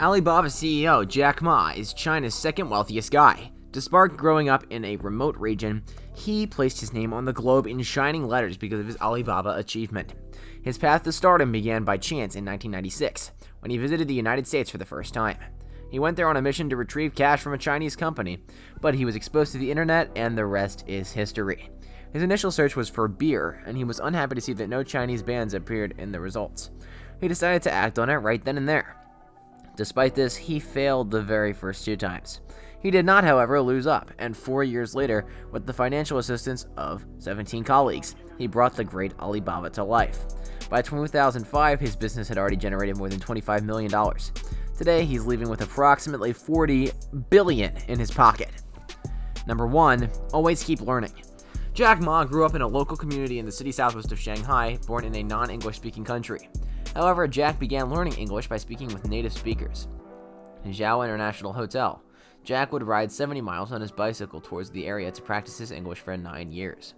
Alibaba CEO Jack Ma is China's second wealthiest guy. Despite growing up in a remote region, he placed his name on the globe in shining letters because of his Alibaba achievement. His path to stardom began by chance in 1996, when he visited the United States for the first time. He went there on a mission to retrieve cash from a Chinese company, but he was exposed to the internet and the rest is history. His initial search was for beer, and he was unhappy to see that no Chinese bands appeared in the results. He decided to act on it right then and there. Despite this, he failed the very first 2 times. He did not, however, lose up, and 4 years later, with the financial assistance of 17 colleagues, he brought the great Alibaba to life. By 2005, his business had already generated more than $25 million. Today, he's leaving with approximately $40 billion in his pocket. Number 1, always keep learning. Jack Ma grew up in a local community in the city southwest of Shanghai, born in a non-English speaking country. However, Jack began learning English by speaking with native speakers. In Zhao International Hotel, Jack would ride 70 miles on his bicycle towards the area to practice his English for 9 years.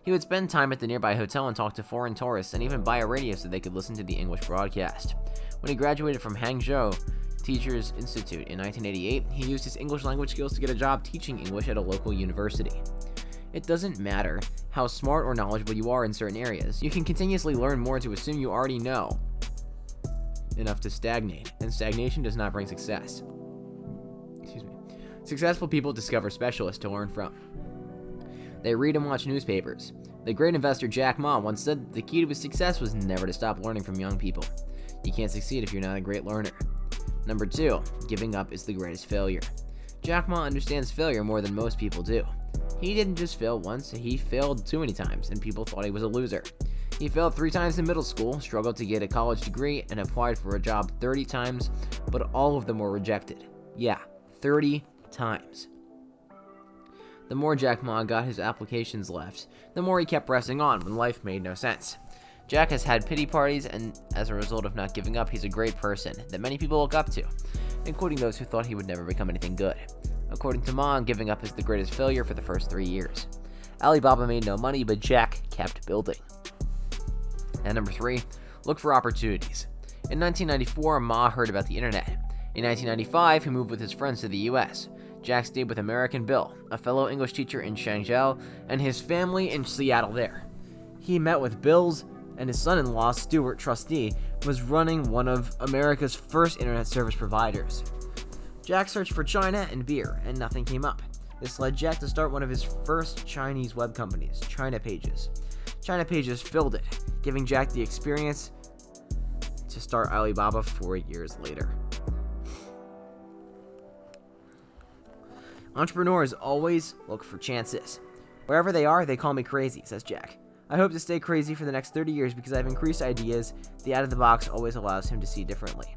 He would spend time at the nearby hotel and talk to foreign tourists and even buy a radio so they could listen to the English broadcast. When he graduated from Hangzhou Teachers Institute in 1988, he used his English language skills to get a job teaching English at a local university. It doesn't matter how smart or knowledgeable you are in certain areas. You can continuously learn more to assume you already know enough to stagnate, and stagnation does not bring success. Successful people discover specialists to learn from. They read and watch newspapers. The great investor Jack Ma once said that the key to his success was never to stop learning from young people. You can't succeed if you're not a great learner. Number 2, giving up is the greatest failure. Jack Ma understands failure more than most people do. He didn't just fail once, he failed too many times, and people thought he was a loser. He failed 3 times in middle school, struggled to get a college degree, and applied for a job 30 times, but all of them were rejected. Yeah, 30 times. The more Jack Ma got his applications left, the more he kept pressing on when life made no sense. Jack has had pity parties, and as a result of not giving up, he's a great person that many people look up to, including those who thought he would never become anything good. According to Ma, giving up is the greatest failure for the first 3 years. Alibaba made no money, but Jack kept building. And number 3, look for opportunities. In 1994, Ma heard about the internet. In 1995, he moved with his friends to the US. Jack stayed with American Bill, a fellow English teacher in Shangzhou, and his family in Seattle there. He met with Bill's and his son-in-law, Stuart Trustee, was running one of America's first internet service providers. Jack searched for China and beer, and nothing came up. This led Jack to start one of his first Chinese web companies, China Pages. China Pages filled it, giving Jack the experience to start Alibaba 4 years later. Entrepreneurs always look for chances. Wherever they are, they call me crazy, says Jack. I hope to stay crazy for the next 30 years because I have increased ideas. The out-of-the-box always allows him to see differently.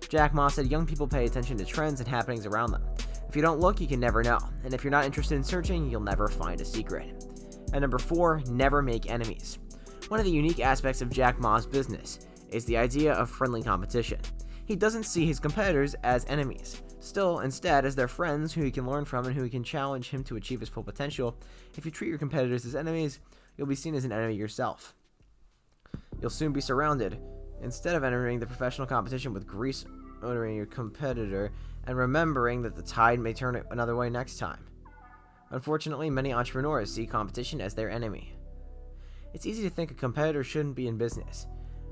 Jack Ma said young people pay attention to trends and happenings around them. If you don't look, you can never know. And if you're not interested in searching, you'll never find a secret. And number 4, never make enemies. One of the unique aspects of Jack Ma's business is the idea of friendly competition. He doesn't see his competitors as enemies. Still, instead, as their friends who he can learn from and who can challenge him to achieve his full potential. If you treat your competitors as enemies, you'll be seen as an enemy yourself. You'll soon be surrounded. Instead of entering the professional competition with grease honoring your competitor and remembering that the tide may turn another way next time. Unfortunately, many entrepreneurs see competition as their enemy. It's easy to think a competitor shouldn't be in business.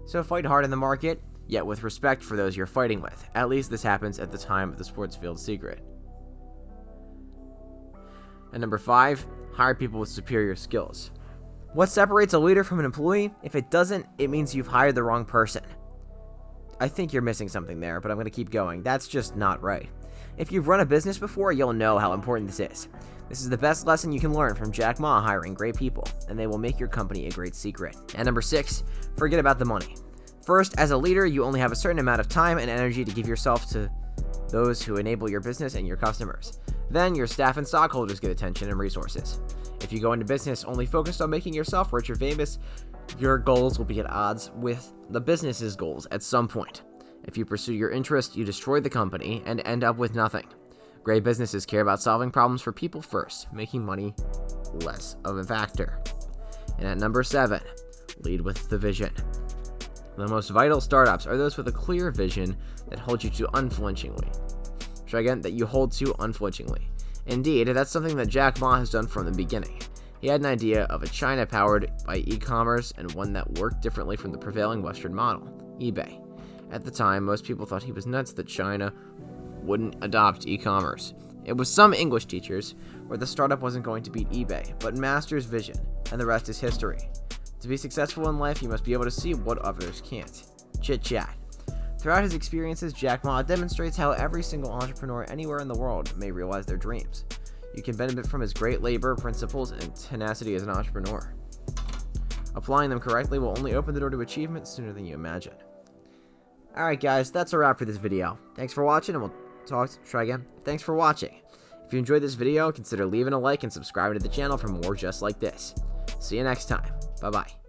So fight hard in the market, yet with respect for those you're fighting with. At least this happens at the time of the sports field secret. And number 5, hire people with superior skills. What separates a leader from an employee? If it doesn't, it means you've hired the wrong person. I think you're missing something there, but I'm going to keep going. That's just not right. If you've run a business before, you'll know how important this is. This is the best lesson you can learn from Jack Ma hiring great people, and they will make your company a great secret. And number 6, forget about the money. First, as a leader, you only have a certain amount of time and energy to give yourself to those who enable your business and your customers. Then your staff and stockholders get attention and resources. If you go into business only focused on making yourself rich or famous, your goals will be at odds with the business's goals at some point. If you pursue your interest, you destroy the company and end up with nothing. Great businesses care about solving problems for people first, making money less of a factor. And at number 7, lead with the vision. The most vital startups are those with a clear vision that hold you to unflinchingly. Try again, that you hold to unflinchingly. Indeed, that's something that Jack Ma has done from the beginning. He had an idea of a China powered by e-commerce and one that worked differently from the prevailing Western model, eBay. At the time, most people thought he was nuts that China wouldn't adopt e-commerce. It was some English teachers where the startup wasn't going to beat eBay, but Master's vision, and the rest is history. To be successful in life, you must be able to see what others can't. Chit-chat. Throughout his experiences, Jack Ma demonstrates how every single entrepreneur anywhere in the world may realize their dreams. You can benefit from his great labor, principles, and tenacity as an entrepreneur. Applying them correctly will only open the door to achievement sooner than you imagine. Alright guys, that's a wrap for this video. Thanks for watching, and we'll try again. Thanks for watching. If you enjoyed this video, consider leaving a like and subscribing to the channel for more just like this. See you next time. Bye-bye.